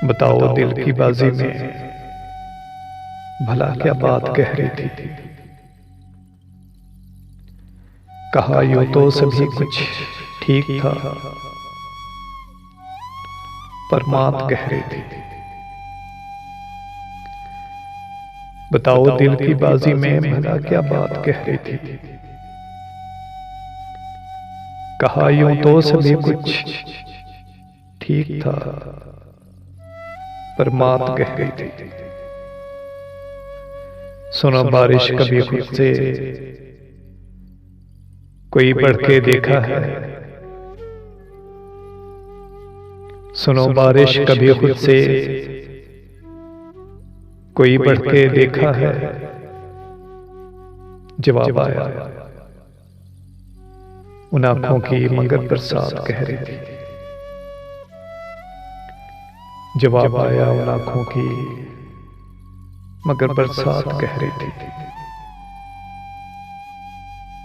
बताओ दिल की बाजी में भला क्या बात कह रही थी। कहा यूं तो सभी कुछ ठीक था, पर मात कह रही थी। बताओ दिल की बाजी में भला क्या बात कह रही थी। कहा यूं तो सभी कुछ ठीक था, पर मात कह रही थी। सुनो बारिश कभी खुद से कोई बढ़ के देखा है। सुनो बारिश कभी खुद से कोई बढ़ के देखा है। जवाब आया उन आंखों की मगर बरसात कह रही थी। जवाब आया उन आंखों की मगर बरसात कह रही थी।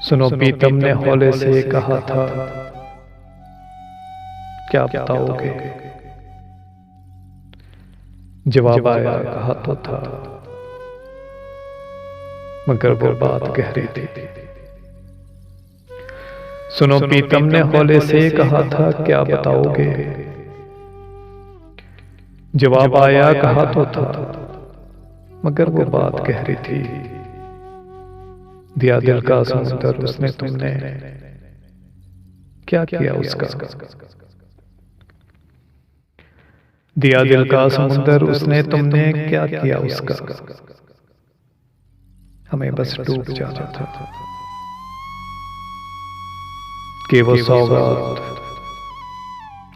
सुनो पीतम ने हौले से कहा था, क्या बताओगे। जवाब आया कहा तो था, मगर वो बात कह रही थी। सुनो पीतम ने हौले से कहा था, क्या बताओगे। जवाब आया कहा तो था, मगर वो बात कह रही थी। दिया दिल का समुंदर उसने तुमने क्या किया उसका। दिया दिल का समुंदर उसने तुमने क्या किया उसका। हमें बस डूब जाना था कि वो सौगात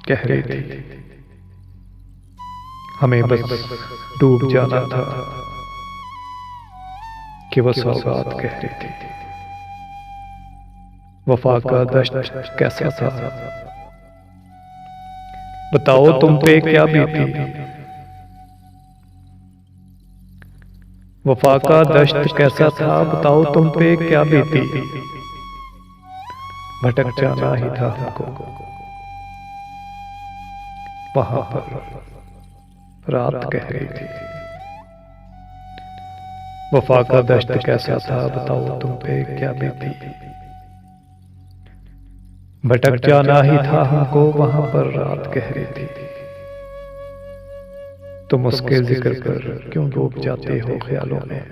कह रही थी। हमें बस डूब जाना था कि वो सौगात कह रही थी। वफा का दश्त कैसा था, बताओ तुम पे क्या बीती। वफा का दश्त कैसा था, बताओ तुम पे क्या बीती। भटक जाना ही था हमको वहां पर रात कह रही थी। वफा का दश्त कैसा था, बताओ तुम पे क्या बीती। भटक जाना ही था हमको वहां पर रात कह रही थी। तुम उसके जिक्र पर क्यों डूब जाते हो ख्यालों में।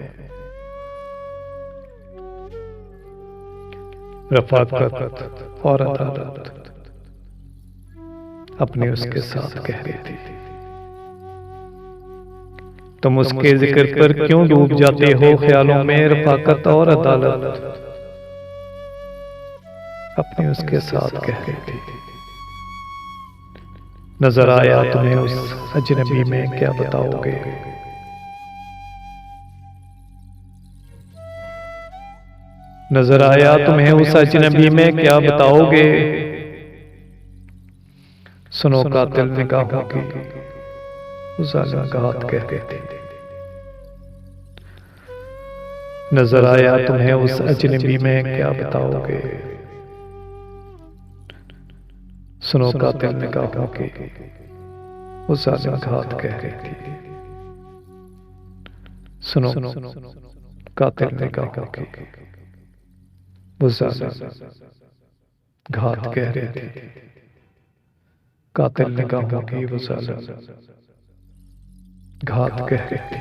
रफाकत और अदालत अपने उसके साथ कह रही थी। तुम उसके जिक्र पर क्यों डूब जाते हो ख्यालों में। रफाकत और अदालत अपने उसके साथ कह रही थी। नजर आया तुम्हें उस अजनबी में क्या बताओगे। नजर आया तुम्हें उस अजनबी में क्या बताओगे। सुनो कातिल निगाहों की उस जालिम घात कह रही थी। नजर आया तुम्हें उस अजनबी में क्या बताओगे। सुनो कातिल निगाहों की उस जालिम घात कह रही थी। सुनो कातिल निगाहों की उस जालिम घात कह रही थी। कातिल निगाहों की वो जालिम घात कह रही थी।